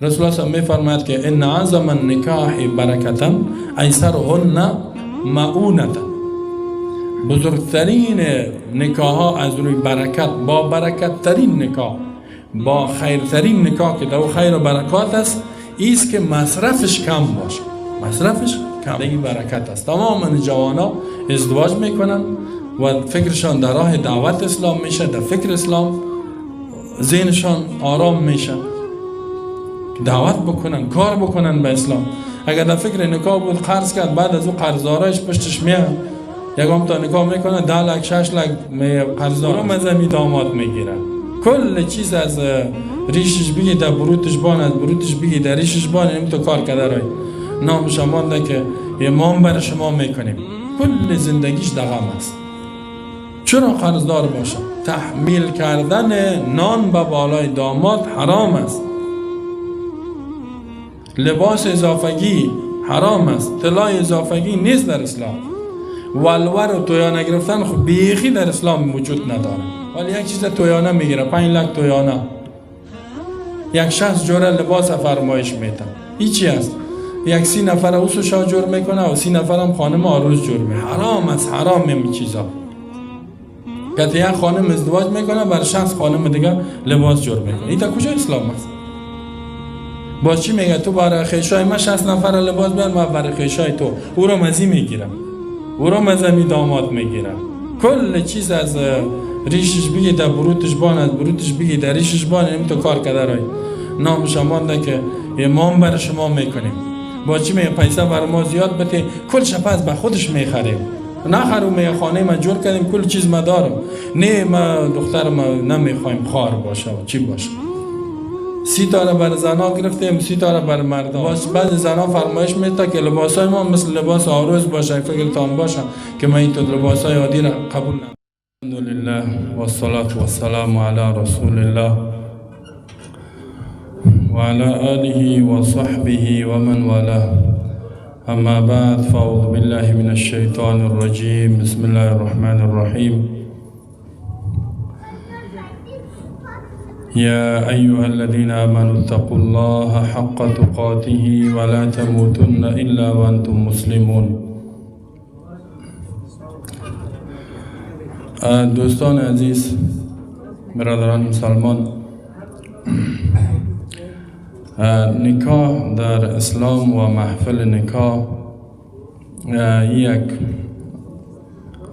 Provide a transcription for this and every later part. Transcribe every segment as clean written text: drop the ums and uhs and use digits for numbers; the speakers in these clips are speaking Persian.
رسول الله می فرماید که ان اعظم النکاح برکتا ایسرهن مؤونتا. بزرگترین نکاح ها از روی برکت، با برکت ترین نکاح، با خیرترین نکاح که دو خیر و برکات است، ایست که مصرفش کم باشه. مصرفش کم، این برکت است. تمام جوانا ازدواج میکنن و فکرشان در راه دعوت اسلام میشه، در فکر اسلام ذهنشان آرام میشه، دعوت بکنن، کار بکنن به اسلام. اگر در فکر نکاح بود، قرض کرد، بعد از او قرضدارایش پشتش میاد، یکم تا نکاح میکنه 10 لک 6 لک قرضدار مزمی داماد میگیره. کل چیز از ریشش بگی در بروتش بان، از بروتش بگی در ریشش بان. این تو کار کرده رای نام شمانده که امام بر شما میکنیم. کل زندگیش در غم است. چرا قرضدار باشه؟ تحمیل کردن نان به بالای داماد حرام است. لباس اضافگی حرام است. طلای اضافگی نیست در اسلام. ولور و تویانه گرفتن خب بیخی در اسلام وجود نداره. ولی یک چیز تویانه میگیره، 5 لک تویانه، یک 60 جوره لباس فرمایش میده. هیچی است. یک 30 نفر اوسو شاه جور میکنه و 30 نفر هم خانم آروز جور میکنه. حرام است، حرام این چیزا. که یک خانم ازدواج میکنه بر 60 خانم دیگه لباس جور میکنه. این تا کجا اسلام است؟ باز چی میگه؟ تو برای خیشای من 60 نفر لباس بیار، من برای خیشای تو او رو مزی میگیرم، او رو مزمی داماد میگیرم. کل چیز از ریشش بگی در بروتش بان، از بروتش بگی در ریشش بان. این تو کار کرده رای نام شمانده که امام بر شما میکنیم. با چی میگه؟ پیسه بر ما زیاد بده، کل شپز به خودش میخریم. نخرم میگه خانه ما جور کردیم، کل چیز ما دارم. نه ما دختر ما نمیخوایم خار باشه و چی باشه. 30 تا را بر زنها گرفتیم، 30 تا را بر مردان. بعضی زنها فرمایش میده که لباسای ما مثل لباس آروز باشه. فکرتان باشه که ما این تو لباسای عادی را قبول نکنیم. الحمدلله و الصلاة و السلام علی رسول الله و علی آله و صحبه و من والاه. اما بعد، فاعوذ بالله من الشیطان الرجیم. بسم الله الرحمن الرحیم. يا أيها الذين آمنوا اتقوا الله حق تقاته ولا تموتن إلا وأنتم مسلمون. دوستان عزیز، برادران مسلمان، نکاح در اسلام و محفل نکاح یک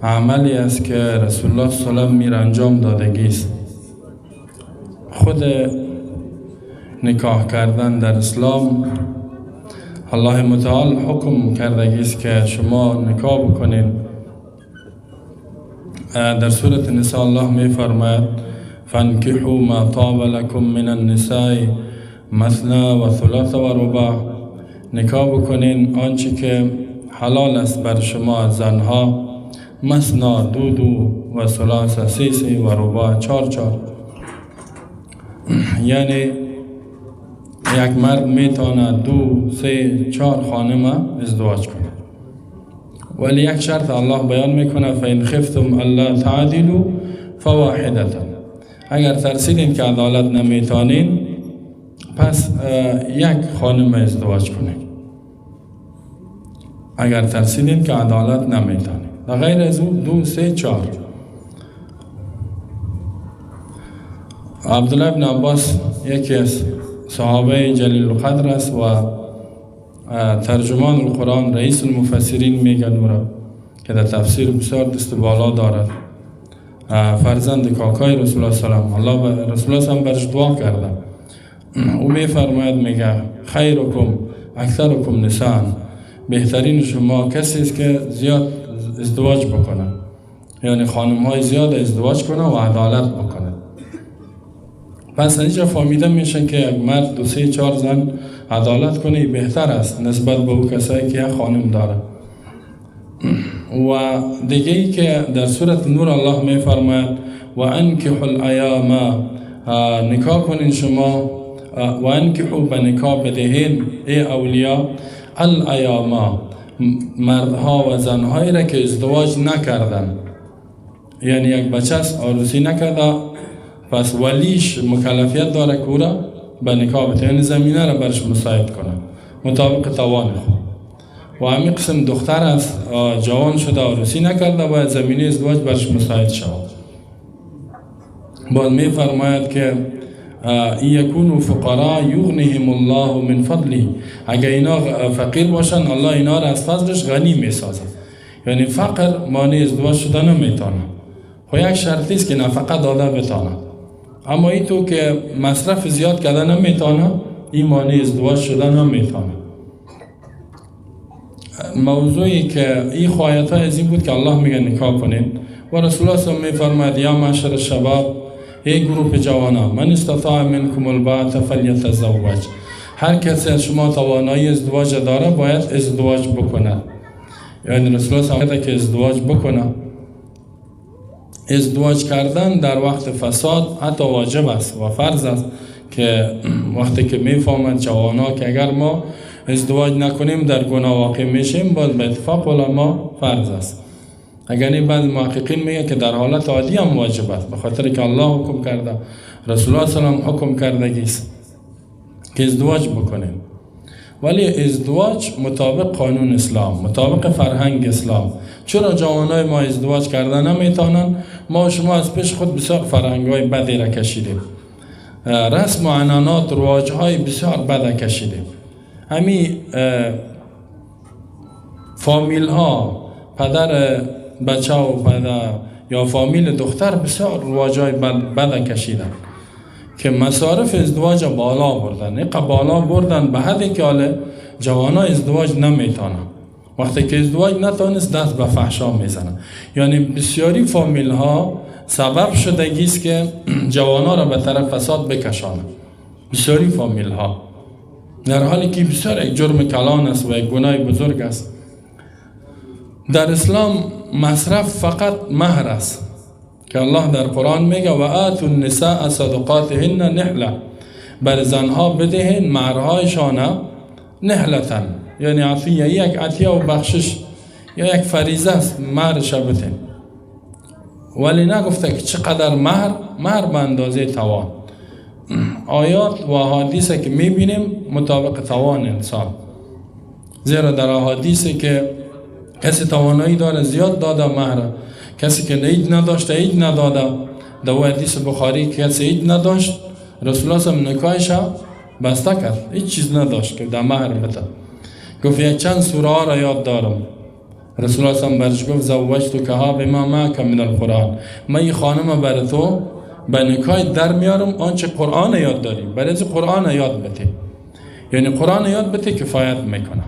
عملی است که رسول الله صلی الله علیه و آله میره انجام دادگی است. خود نکاح کردن در اسلام الله متعال حکم کردگی است که شما نکاح بکنید. در سورة النساء الله می فرماید فانکحوا ما طاب لكم من النساء مثنى و ثلاث و رباع. نکاح بکنین آنچه که حلال است بر شما زنها، مثنا 2 و ثلاث 3 و رباع 4. یعنی یک مرد میتونه 2 3 4 خانم ازدواج کنه. ولی یک شرط الله بیان میکنه فإن خفتم الا تعدلوا فواحدة. اگر ترسیدین که عدالت نمیتونین، پس یک خانم ازدواج کنید. اگر ترسیدین که عدالت نمیتونین، و غیر از او 2 3 4. عبدالله ابن عباس یکی از صحابه جلیل القدر است و ترجمان القرآن، رئیس المفسرین میگن او که در تفسیر بسیار دست بالا دارد. فرزند کاکای رسول الله صلی الله علیه و آله، رسول الله هم برش دعا کرده. او میفرماید میگه خیرکم اکثرکم نساء. بهترین شما کسی است که زیاد ازدواج بکنه، یعنی خانم های زیاد ازدواج کنه و عدالت بکنه. پس اینجا فهمیده میشه که یک مرد 2 3 4 زن عدالت کنه بهتر است نسبت به او کسایی که یک خانم داره. و دیگه ای که در سورة نور الله می فرماید و انکحوا الایام، نکاح کنین شما، و انکحوا به نکاح بدهین ای اولیاء الایام، مردها و زنهایی را که ازدواج نکردن. یعنی یک بچه است عروسی نکرده، پس ولیش مکلفیت داره که او را به نکاح بده، یعنی زمینه را برش مساعد کنه مطابق توان خود. و همین قسم دختر است جوان شده عروسی نکرده باید زمینه ازدواج برش مساعد شود. باز می فرماید که یکونوا فقراء یغنیهم الله من فضله، اگر اینا فقیر باشن الله اینا را از فضلش غنی می سازه. یعنی فقر مانع ازدواج شده نمیتونه. خو یک شرطی است که نفقه داده بتانه، اما ای تو که مصرف زیاد کرده نمیتونه، این مانع ازدواج شده نمیتونه. موضوعی که این خواهیت ها از این بود که الله میگه نکاح کنید و رسول الله صلی الله علیه و میفرماید یا معشر الشباب، ای گروه جوانا، من استطاع منکم الباءة فلیتزوج، هر کسی از شما توانایی ازدواج داره باید ازدواج بکنه. یعنی رسول الله صلی الله علیه و که ازدواج بکنه. ازدواج کردن در وقت فساد حتی واجب است و فرض است، که وقتی که میفهمند جوانا که اگر ما ازدواج نکنیم در گناه واقع میشیم، باید به اتفاق علما فرض است. اگر این بعض محققین میگه که در حالت عادی هم واجب است، به خاطر که الله حکم کرده، رسول الله صلی الله علیه و حکم کردگی است که ازدواج بکنیم. ولی ازدواج مطابق قانون اسلام، مطابق فرهنگ اسلام. چرا جوانای ما ازدواج کردن نمیتونن؟ ما شما از پیش خود بسیار فرهنگ‌های بدی را کشیدیم، رسم و عنعنات، رواج‌های بسیار بد کشیدیم. همین فامیل ها، پدر بچه و پدر یا فامیل دختر بسیار رواج‌های بد کشیدن که مصارف ازدواج بالا بردن. بالا بردن به حدی که حال جوانا ازدواج نمیتونن. وقتی که ازدواج نتونست دست به فحشا میزنن. یعنی بسیاری فامیل ها سبب شدگی است که جوانا را به طرف فساد بکشانند. بسیاری فامیل ها، در حالی که بسیار یک جرم کلان است و یک گناه بزرگ است. در اسلام مصرف فقط مهر است که الله در قرآن میگه و آتوا النساء صدقاتهن نحله، بر زنها بدهین مهرهایشان نحلتن، یعنی عطیه، یک عطیه و بخشش یا یک فریضه است، مهرش بدهین. ولی نگفته که چقدر مهر به اندازه توان. آیات و احادیث که میبینیم مطابق توان انسان، زیرا در احادیث که کسی توانایی داره زیاد داده مهر، کسی که اید نداشته اید نداده. در حدیث بخاری که کسی اید نداشت رسول الله صلی نکاحش بسته کرد، هیچ چیز نداشت که در مهر بده. گفت یک چند سوره ها را یاد دارم. رسول الله صلی برش گفت زوجتکها بما معک من القرآن، من این خانم بر تو به نکاح در میارم آنچه قرآن یاد داری، برای از قرآن یاد بده. یعنی قرآن یاد بده کفایت میکنه.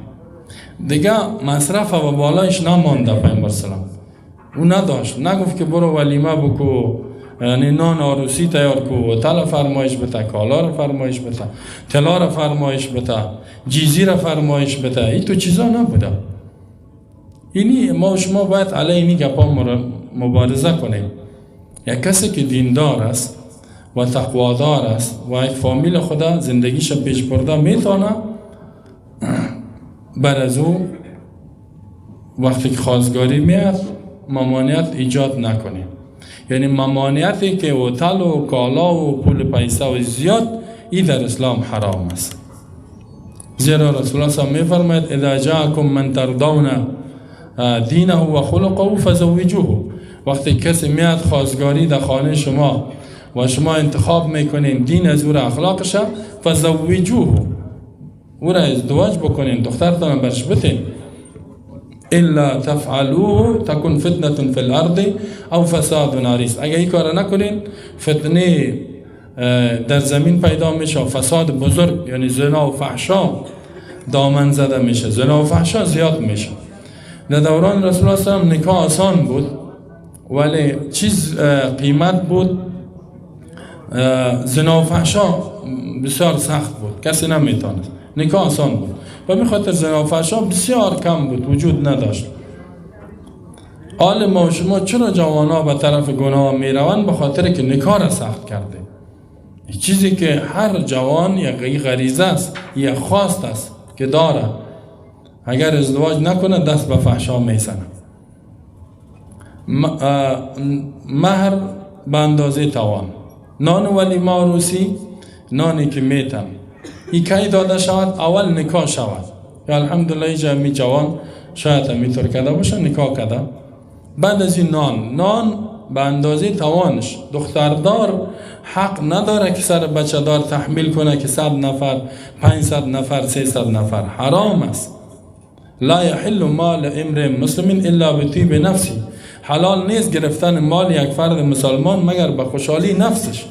دیگه مصرف و بالایش نمانده. پیامبر سلام او نداشت، نگفت که برو ولیمه بکو، یعنی نان عروسی تیار کو، تل فرمایش بده، کالا را فرمایش بده، طلا را فرمایش بده، جیزی را فرمایش بده. این تو چیزا نبوده. اینی ما و شما باید علیه اینی گپا مبارزه کنیم. یک کسی که دیندار است و تقوادار است و یک فامیل خدا زندگیش پیش برده میتونه، بر از او وقتی که خواستگاری میاد ممانعت ایجاد نکنه. یعنی ممانعتی که هتل و کالا و پول پیسه و زیاد، این در اسلام حرام است. زیرا رسول الله صلی الله علیه و میفرماید اذا جاءکم من ترضون دینه و خلقه فزوجوه، وقتی کسی میاد خواستگاری در خانه شما و شما انتخاب میکنین دین از او را اخلاقش، فزوجوه، او را ازدواج بکنین، دخترتان برش بتین. الا تفعلوه تكن فتنه فی الارض او فساد عریض، اگر این کار نکنین فتنه در زمین پیدا میشه، فساد بزرگ، یعنی زنا و فحشا دامن زده میشه، زنا و فحشا زیاد میشه. در دوران رسول الله صلی الله علیه و نکاح آسان بود، ولی چیز قیمت بود. زنا و فحشا بسیار سخت بود، کسی نمیتونست. نکاح آسان بود و به خاطر زنا و فحشا بسیار کم بود، وجود نداشت. حال ما و شما چرا جوانا به طرف گناه میروند؟ به خاطر که نکاح را سخت کرده. چیزی که هر جوان یک غریزه است، یک خواست است که داره، اگر ازدواج نکنه دست به فحشا میزنه. مهر به اندازه توان. نان ولیمه عروسی نانی که میتن این کی داده شود؟ اول نکاح شود. یا الحمدلله جمعی جوان شاید میتور کده باشه نکاح کده. بعد از این نان به اندازه توانش. دختردار حق نداره که سر بچه دار تحمیل کنه که 100 نفر 500 نفر 300 نفر. حرام است. لا یحل مال امرئ مسلم الا بطیب نفسی. حلال نیست گرفتن مال یک فرد مسلمان مگر به خوشحالی نفسش.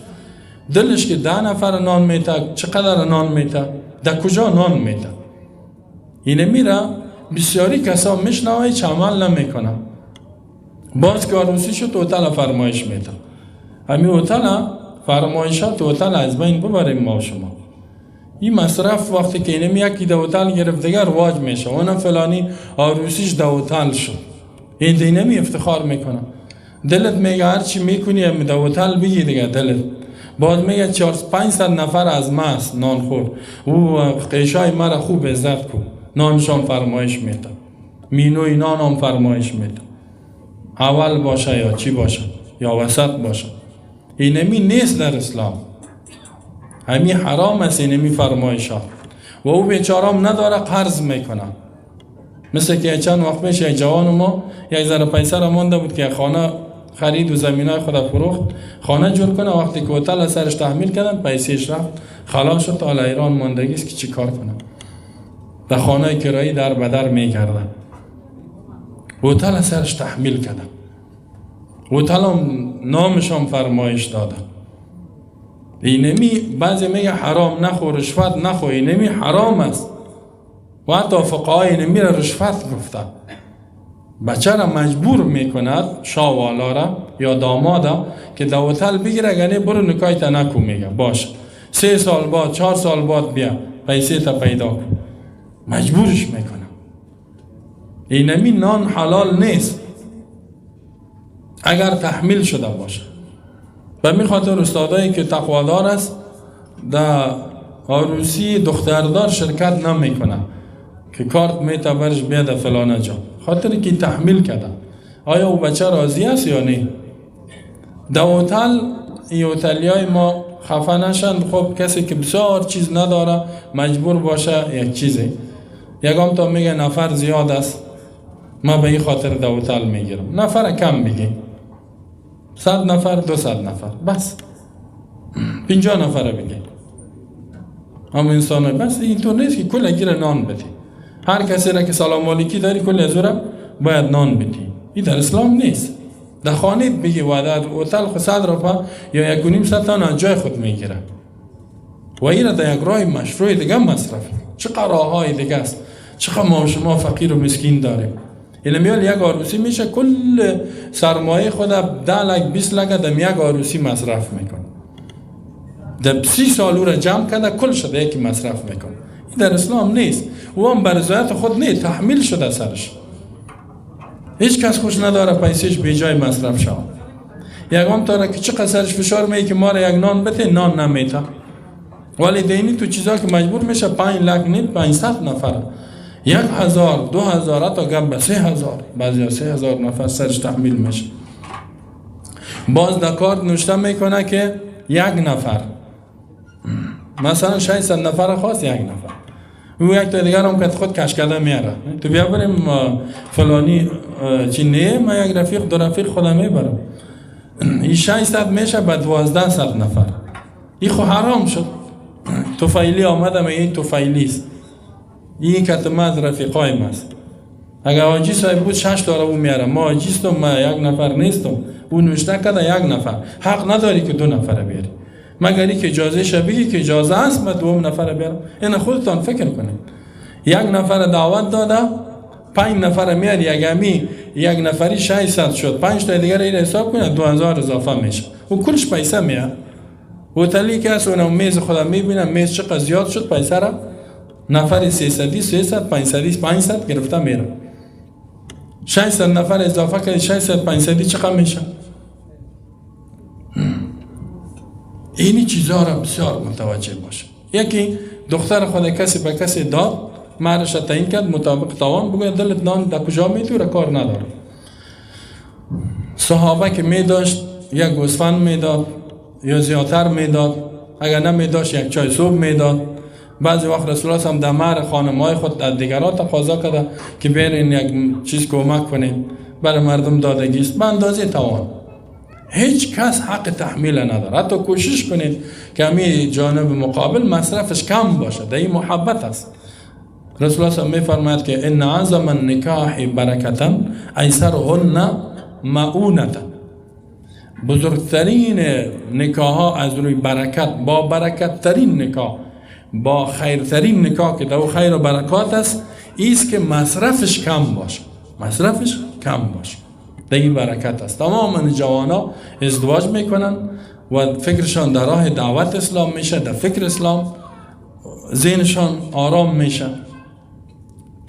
دلش که 10 نفر نان میته، چقدر نان میته، در کجا نان میته. اینه میره بسیاری کسا میشنوه چه عمل نمیکنه. باز که عروسی شد هتل فرمایش میده. همین هتل فرمایشات هتل از بین ببریم ما و شما. این مصرف وقتی که اینم یکی در هتل گرفت دیگر رواج میشه. اونم فلانی عروسیش در هتل شد. این دینمی افتخار میکنه. دلت میگه هرچی میکنی هم در هتل بگی دیگه دلت. بعد میگه 400-500 نفر از ماست نان خور. او قیشای مرا خوب عزت کو. نانشان فرمایش میده. مینوی نان هم فرمایش میده. اول باشه یا چی باشه یا وسط باشه. اینمی نیست در اسلام. همین حرام است اینمی فرمایش ها. و او بیچارام نداره قرض میکنه. مثل که چند وقت پیش یک جوان ما یک ذره پیسه را مانده بود که خانه خرید و زمینای خود فروخت، خانه جور کنه. وقتی که هتل سرش تحمیل کردن پیسهش رفت خلاص شد. تا ایران ماندگی است که چی کار کنه. در خانه کرایی در بدر میگردن. هتل سرش تحمیل کردن. هتل هم نامش هم فرمایش دادن. اینمی بعضی میگه حرام نخو، رشوت نخو. اینمی حرام است. و حتی فقهای اینمی را رشوت گفته. بچه را مجبور میکند شاوالا را یا دامادا که در هتل بگیره گنه برو نکای تا نکو میگه باش 3 سال بعد 4 سال بعد بیا پیسه تا پیدا کن. مجبورش میکنه. اینمی نان حلال نیست اگر تحمیل شده باشه. به می خاطر استادایی که تقوادار است در عروسی دختردار شرکت نمیکنه که کارت میته برش بیاده فلانه جا، خاطر که تحمیل کرده. آیا او بچه راضی است یا نه؟ در هتل این هتلیای ما خفه نشن. خب کسی که بسیار چیز نداره مجبور باشه یک چیزی، یکم تا میگه نفر زیاد است ما به این خاطر در هتل میگیرم. نفر کم بگی 100 نفر 200 نفر بس 50 نفر بگی. اما انسان بس اینطور نیست که کل گیر نان بدی. هر کسی را که سلام علیکی داری کل از را باید نان بدی. این در اسلام نیست. در خانه بگی و در هتل خود 100 روپا یا 1.5 تا جای خود میگیره و این را در یک راه مشروع دیگه مصرف. چقدر راههای دیگه است. چقدر ما شما فقیر و مسکین داریم. این میال یک عروسی میشه کل سرمایه خود 10 لک 20 لک در یک عروسی مصرف میکنه. در 30 سال او را جمع کرده کل شده یکی مصرف میکنه. این در اسلام نیست. او هم برضایت خود نیست، تحمیل شده سرش. هیچ کس خوش نداره پیسش به جای مصرف شود. یکم تاره که چقدر سرش فشار میگه که ما را یک نان بده نان نمیته. ولی دینی تو چیزا که مجبور میشه 5 لک نیم 500 نفر 1000 2000 تا گم به 3000 بعضی 3000 نفر سرش تحمیل میشه. باز در کارت نوشته میکنه که یک نفر مثلا 600 نفر خواست یک نفر او یک تا دیگر هم که خود کشکده میاره تو بیا بریم فلانی چی نه ما یک رفیق 2 رفیق خودم میبرم این 600 میشه به 1200 نفر. این خو حرام شد. توفیلی آمدم این توفیلی است. این کتمه از رفیقای ماست. اگر آجی صاحب بود 6 تا رو میاره ما آجیستم ما یک نفر نیستم. او نوشته کده یک نفر حق نداری که 2 نفر بیاری مگر که اجازه شبیهی که اجازه است ما 2 نفر بیارم. این خودتان فکر کنید. یک نفر دعوت داده 5 نفر میاد یک نفری 600 شد 5 تا دیگر این حساب کنه 2000 اضافه میشه و کلش پیسه میاد. هتلی که است اونم میز خودم میبینم میز چقدر زیاد شد پیسه را نفر 300 500 گرفته میره. 600 نفر اضافه کنید 600 500 چقدر میشه؟ اینی چیزها را بسیار متوجه باشه. یکی دختر خود کسی به کسی داد مهرش تعیین کرد مطابق توان بگوید دلت نان در کجا میتوره کار نداره. صحابه که میداشت یک گوسفند میداد یا زیادتر میداد اگر نمیداشت یک چای صبح میداد. بعضی وقت رسول الله هم در مهر خانم‌های خود از دیگران تقاضا کرده که برین یک چیز کمک کنین برای مردم دادگی است به اندازه توان. هیچ کس حق تحمیل نداره. حتی کوشش کنید که همین جانب مقابل مصرفش کم باشه. در این محبت است. رسول الله می فرماید که ان اعظم النکاح برکتا ایسرهن مؤونتا. بزرگترین نکاح ها از روی برکت، با برکت ترین نکاح، با خیرترین نکاح که دو خیر و برکات است، ایست که مصرفش کم باشه. مصرفش کم باشه. در این برکت است. تمام جوانا ازدواج میکنن و فکرشان در راه دعوت اسلام میشه، در فکر اسلام ذهنشان آرام میشه،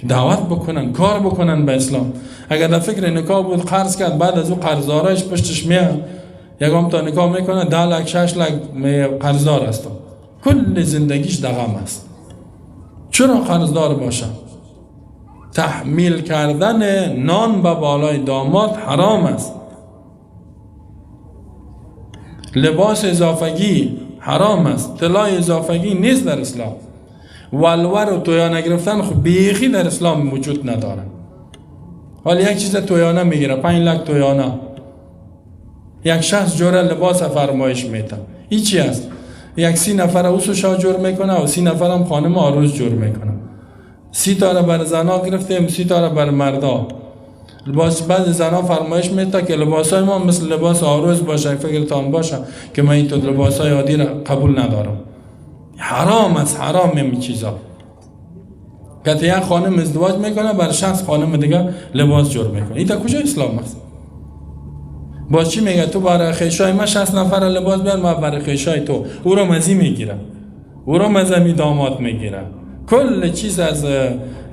دعوت بکنن، کار بکنن به اسلام. اگر در فکر نکاح بود قرض کرد، بعد از اون قرضدارایش پشتش میاد، یکم تا نکاح میکنه 10 لک 6 لک قرضدار است، کل زندگیش در غم است. چرا قرضدار باشه؟ تحمیل کردن نان به بالای داماد حرام است. لباس اضافگی حرام است. طلای اضافگی نیست در اسلام. ولور و تویانه گرفتن خب بیخی در اسلام وجود نداره. حالا یک چیز تویانه میگیره 5 لک تویانه، یک شخص جوره لباس فرمایش میده، این چی است؟ یک 30 نفر اوسو شا جور میکنه و 30 نفر هم خانم آروز جور میکنه. 30 تا را بر زنا گرفتیم، 30 تا را بر مردا. لباس بعض زنا فرمایش میده که لباسای ما مثل لباس آروز باشه، فکرتان باشه که من این تو لباسای عادی را قبول ندارم. حرام است، حرام این چیزا. که یک خانم ازدواج میکنه بر شخص خانم دیگه لباس جور میکنه، این تا کجا اسلام است؟ باز چی میگه؟ تو برای خیشای من 60 نفر لباس بیار، من برای خیشای تو. او رو مزی میگیره، او رو مزمی داماد میگیره. کل چیز از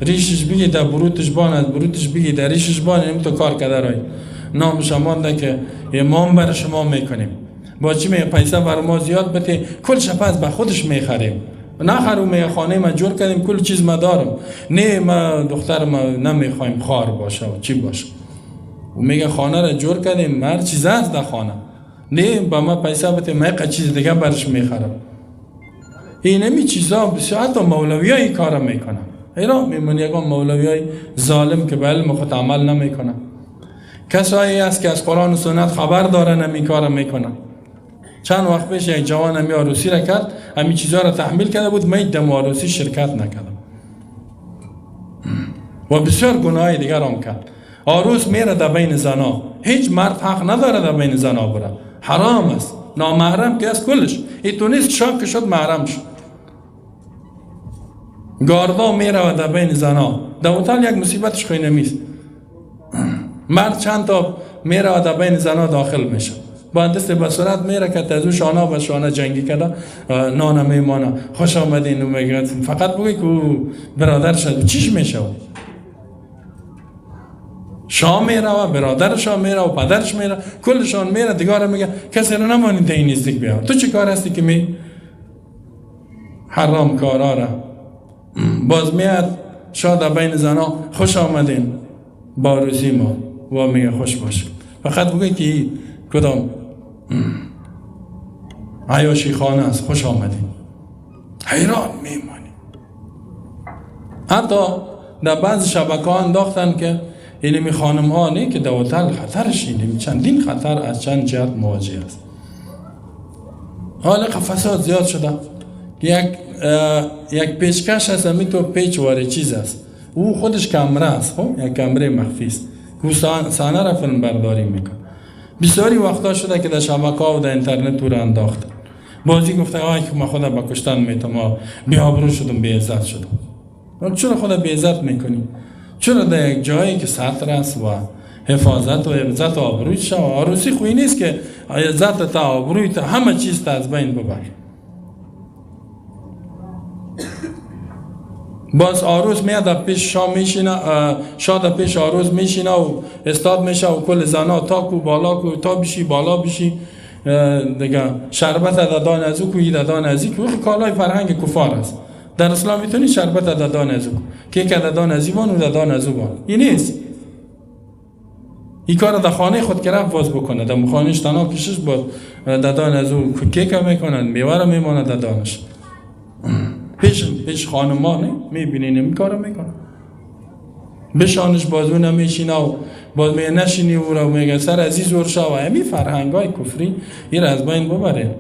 ریشش بگی در بروتش بان، از بروتش بگی در ریشش بان. این تو کار کده رای نام شمانده که امام بر شما میکنیم. با چی میگه؟ پیسه بر ما زیاد بده، کل شپز به خودش میخریم. نخرم میگه خانه ما جور کردیم، کل چیز ما دارم. نه ما دختر ما نمیخوایم خار باشه و چی باشه. و میگه خانه را جور کردیم، هر چیز هست در خانه. نه با ما پیسه بده، من یک چیز دیگه برش میخرم. این همی چیزا بسیار. حتی مولوی ها این کار میکنن. ایران میمونی یکم مولوی های ظالم که به علم خود عمل نمیکنن. کسایی است که از قرآن و سنت خبر دارن همی کار میکنن. چند وقت پیش یک جوان همی عروسی را کرد، همی چیزا را تحمیل کرده بود، من دم عروسی شرکت نکردم و بسیار گناهی دیگر هم کرد. عروس میره در بین زنا، هیچ مرد حق نداره در بین زنا بره، حرام است. نامحرم که از کلش این تو نیست، شاک شد محرم شد. گاردا میره در بین زنا، در اتال یک مصیبتش خیلی نمیست. مرد چند تا میره در بین زنا داخل میشه، با دست به صورت میره که تازو شانه به شانه جنگی کرده، نانه میمانه خوش آمدین و میگه فقط بگی که برادر شد. چیش میشه؟ شام میره و برادرش میره و پدرش میره، کلشان میره. دیگه میگه کسی رو نمانید این نزدیک بیار. تو چی کار هستی که می حرام کارا را؟ باز میاد شاد بین زنا خوش آمدین با روزی ما و میگه خوش باشید. فقط بگی که کدام عیاشی خانه است، خوش آمدین. حیران میمانی. حتی در بعض شبکه ها انداختن که اینمی خانم ها نه که در هتل خطرش اینمی چندین خطر از چند جهت مواجه است. حالا فساد زیاد شده. یک پیچکش هست، همی تو پیچ واره چیز است، او خودش کامره است. خب یک کامره مخفی است که سانه را فیلم برداری میکن. بسیاری وقتا شده که در شبکه ها و در اینترنت تو را انداختن. بازی گفته آی که من خدا با کشتن میتونم، بیابرو شدم، بی عزت شدم. چرا خدا بی عزت میکنی؟ چرا در یک جایی که سطر است و حفاظت و عزت و آبروی شد؟ عروسی خوی نیست که عزت تا آبروی تا همه چیز تا از بین ببر. باز عروس میاد پیش شام میشینه، شاد پیش عروس میشینه و استاد میشه و کل زنا تا کو بالا کو تا بشی بالا بشی دیگه. شربت دادان از او کوی دادان ازی کو کالای فرهنگ کفار است. در اسلام میتونی شربت دادان از او که دادان ازی بان و دادان از او بان. این نیست. این کار در خانه خود که رفت باز بکنه، در خانهش تنها کشش باز دادان از او کیک میکنن، میوه رو میمانه دادانش. پیش خانم ها میبینین این کار میکنه. بشانش بازو نمیشینه و باز میگه نشینی او را میگه سر عزیز ور شو. همین فرهنگ های کفری این را از بین ببره.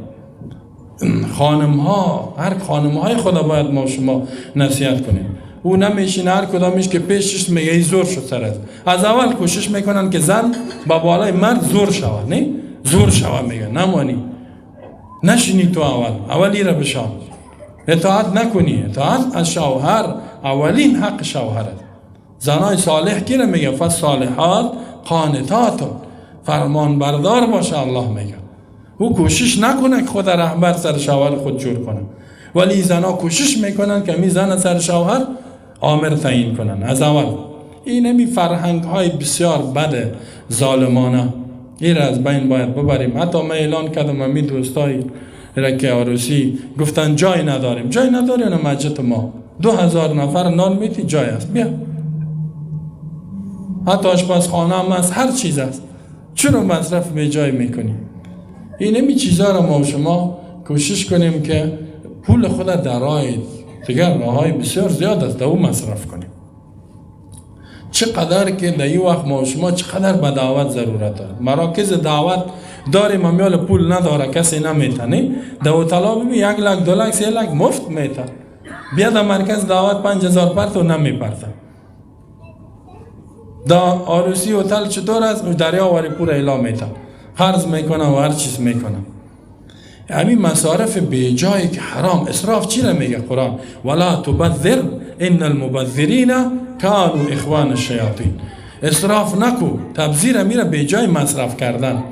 خانم ها، هر خانم های خدا باید ما شما نصیحت کنیم. او نمیشینه، هر کدامش که پیشش میگه ای زور شد سر از اول کوشش میکنن که زن با بالای مرد زور شوه، نه زور شوه میگه نمانی نشینی تو اولی را بشان، اطاعت نکنی. اطاعت از شوهر اولین حق شوهر است. زنای صالح کی را میگه؟ فالصالحات قانتات، فرمان بردار باشه. الله میگه او کوشش نکنه که خود رهبر سر شوهر خود جور کنه، ولی زنا کوشش میکنن که می زن سر شوهر آمر تعیین کنن از اول. این همی فرهنگ های بسیار بد ظالمانه، این را از بین باید ببریم. حتی من اعلان کردم امی دوستایی را که عروسی گفتن جای نداریم. جای نداریم مسجد ما 2000 نفر نان میتی جای است، بیا. حتی آشپزخانه هم است، هر چیز است. چرا مصرف به جای میکنیم؟ این همی چیزا را ما و شما کوشش کنیم که پول خود در راه دیگر راههای بسیار زیاد است در او مصرف کنیم. چقدر که در این وقت ما و شما چقدر به دعوت ضرورت دارد. مراکز دعوت داریم امیال پول نداره کسی نمیتنه. در اوتلا ببین 1 لک 2 لک 3 لک مفت میتن. بیا در مرکز دعوت 5000 پرت و نمیپرتن. در عروسی هتل چطور است؟ دریا واری پور اعلام میتن، خرج میکنن و هر چیز میکنن. همین مصارف بیجایی که حرام، اسراف چی را میگه قرآن؟ ولا تبذر ان المبذرین کانوا اخوان الشیاطین. اسراف نکو، تبذیر میره بیجای مصرف کردن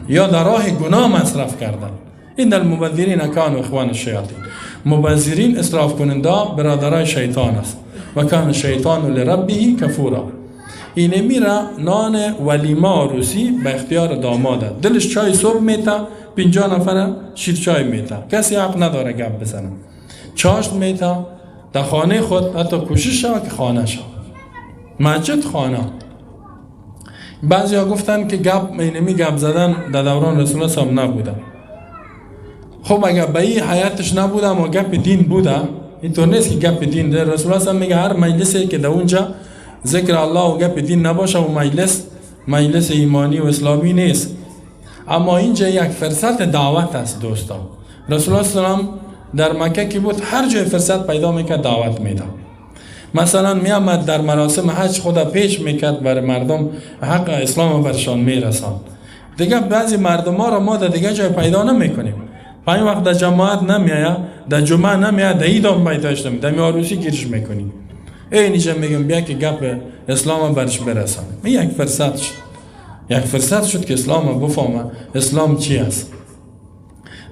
یا در راه گناه مصرف کردن. ان المبذرین کانوا اخوان الشیاطین. مبذرین اسراف کننده برادرای شیطان است و کان الشیطان لربه کفورا. اینه میره نان ولیمه عروسی به اختیار داماده، دلش چای صبح میته 50 نفر شیر چای میته، کسی حق نداره گپ بزنه. چاشت میته در خانه خود، حتی کوشش شود که خانه شود مسجد خانه. بعضی ها گفتن که گپ اینمی گپ زدن در دوران رسول الله صاحب نبوده. خب اگر به این حیاتش نبوده اما گپ دین بوده، اینطور نیست که گپ دین ده. رسول الله صاحب میگه هر مجلسی که در اونجا ذکر الله و گپ دین نباشه و مجلس ایمانی و اسلامی نیست. اما اینجا یک فرصت دعوت است دوستان. رسول الله صلی الله علیه و در مکه که بود هر جای فرصت پیدا میکرد دعوت میداد. مثلا میامد در مراسم حج خدا پیش میکرد برای مردم حق اسلام برشان میرساند. دیگه بعضی مردم ها را ما در دیگه جای پیدا نمیکنیم. پای وقت در جماعت نمیاید، در جمعه نمیاید، در عید هم پیداش نمیاد، در عروسی گیرش میکنیم. اینجا میگم بیا که گپ اسلام برش برسانیم. یک فرصت شد که اسلام بفهمه اسلام چی است.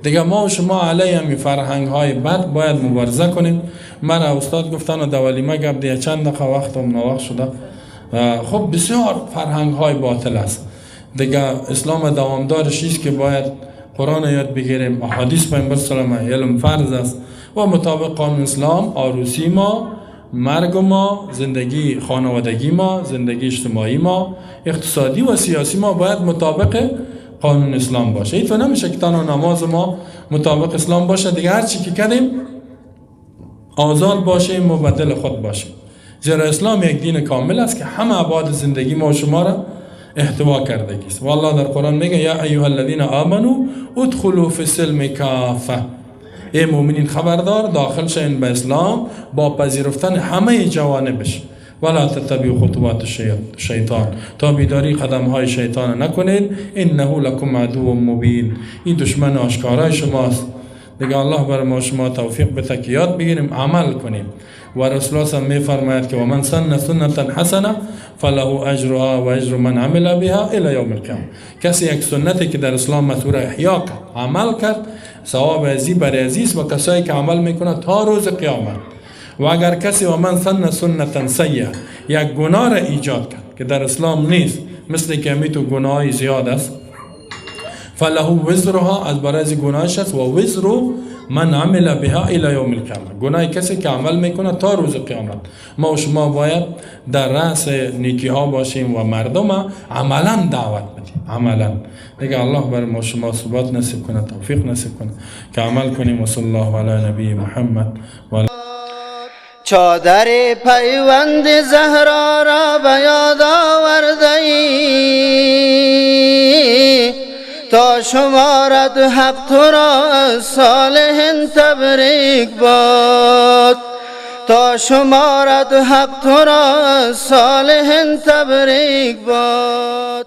دیگه ما و شما علیه همی فرهنگ های بد باید مبارزه کنیم. من استاد گفتن و در ولیمه گپ دیگه چند دقیقه وقتم ناوقت شده. خب بسیار فرهنگ های باطل است. دیگه اسلام دوامدارش است که باید قرآن یاد بگیریم، احادیث پیامبر صلی الله علیه و علم فرض است و مطابق قانون اسلام عروسی ما، مرگ ما، زندگی خانوادگی ما، زندگی اجتماعی ما، اقتصادی و سیاسی ما باید مطابق قانون اسلام باشه. این تو نمیشه که تنها نماز ما مطابق اسلام باشه، دیگه هر چی که کردیم آزاد باشه، مبدل خود باشه. زیرا اسلام یک دین کامل است که همه ابعاد زندگی ما و شما را احتوا کرده است. والله در قرآن میگه یا ایها الذین آمنوا ادخلوا فی السلم کافه. ای مؤمنین خبردار داخل شین به اسلام با پذیرفتن همه جوانبش. ولا تتبعوا خطوات شیطان، تابعداری قدم های شیطان نکنید. انه لکم عدو مبین، این دشمن آشکارای شماست. دیگه الله برای ما شما توفیق بده که یاد بگیریم، عمل کنیم. و رسول الله می فرماید که ومن سن سنة حسنه فله اجرها و اجر من عمل بها الى یوم القیامه. کسی یک سنتی که در اسلام مطور احیا کرد، عمل کرد، ثواب ازی بر عزیز و کسایی که عمل میکنه تا روز قیامت. و اگر کسی ومن سن سنة سیئه یک گناه را ایجاد کرد که در اسلام نیست، مثل که همی تو گناهی زیاد است، فله وزرها، از برای از گناهش است، و وزر من عمل بها الى یوم القیامه، گناه کسی که عمل میکنه تا روز قیامت. ما و شما باید در رأس نیکی ها باشیم و مردم عملا دعوت بدیم، عملا. دیگه الله بر ما شما ثبات نصیب کنه، توفیق نصیب کنه که عمل کنیم. و صلی الله علی نبی محمد و چادر پیوند زهرا را به یاد آورده ای، تا شمارد حق تو را صالح تبریک باد، تا شمارد حق تو را صالح تبریک باد.